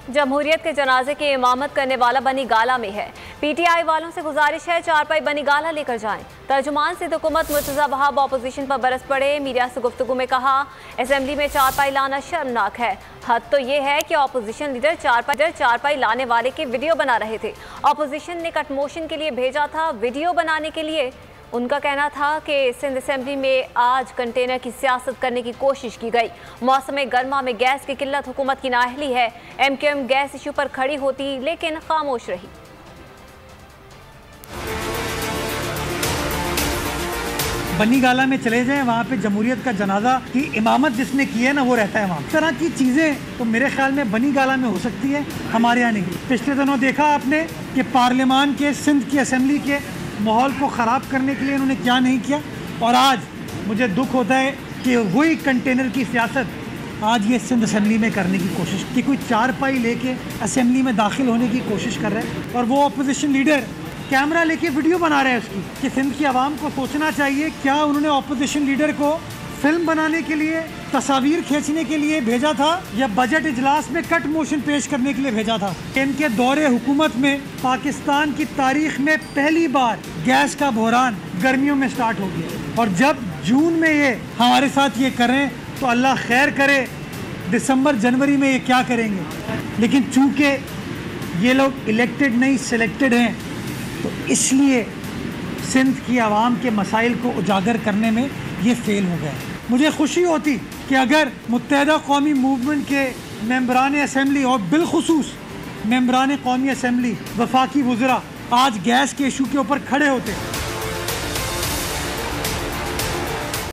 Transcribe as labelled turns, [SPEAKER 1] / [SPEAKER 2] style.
[SPEAKER 1] जमहूरियत के जनाजे की इमामत करने वाला बनी गाला में है। पीटीआई वालों से गुजारिश है चारपाई बनी गाला लेकर जाएं। तर्जुमान सिंध हुकूमत मुर्तज़ा वहाब अपोजिशन पर बरस पड़े। मीडिया से गुफ्तगू में कहा, असेंबली में चारपाई लाना शर्मनाक है। हद तो ये है कि अपोजिशन लीडर चारपाई लाने वाले की वीडियो बना रहे थे। अपोजिशन ने कट मोशन के लिए भेजा था वीडियो बनाने के लिए। उनका कहना था कि सिंध असेंबली में आज कंटेनर की सियासत करने की कोशिश की गई। मौसम गर्मा में गैस की किल्लत हुकूमत की नाअहली है। MQM गैस इशू पर खड़ी होती लेकिन खामोश रही।
[SPEAKER 2] बनी गाला में चले जाएं, वहाँ पे जमहूरियत का जनाजा की इमामत जिसने की है ना, वो रहता है वहाँ। इस तरह की चीज़ें तो मेरे ख्याल में बनी गाला में हो सकती है, हमारे यहाँ नहीं। पिछले दिनों देखा आपने कि पार्लियामान के सिंध की असेंबली के माहौल को ख़राब करने के लिए इन्होंने क्या नहीं किया। और आज मुझे दुख होता है कि वही कंटेनर की सियासत आज ये सिंध असेंबली में करने की कोशिश कि कोई चारपाई लेके असेंबली में दाखिल होने की कोशिश कर रहा है और वो अपोजिशन लीडर कैमरा लेके वीडियो बना रहे हैं उसकी। कि सिंध की आवाम को सोचना चाहिए, क्या उन्होंने अपोजिशन लीडर को फिल्म बनाने के लिए, तस्वीर खींचने के लिए भेजा था या बजट इजलास में कट मोशन पेश करने के लिए भेजा था। इनके दौरे हुकूमत में पाकिस्तान की तारीख में पहली बार गैस का बहरान गर्मियों में स्टार्ट हो गया और जब जून में ये हमारे साथ ये करें तो अल्लाह खैर करे दिसंबर जनवरी में ये क्या करेंगे। लेकिन चूंकि ये लोग इलेक्टेड नहीं सिलेक्टेड हैं तो इसलिए सिंध की आवाम के मसाइल को उजागर करने में ये फेल हो गया। मुझे खुशी होती कि अगर मुत्तहदा कौमी मूवमेंट के मेंबरान असेंबली और बिलखुसूस मेंबरान कौमी असेंबली वफाकी वज़रा आज गैस के इशू के ऊपर खड़े होते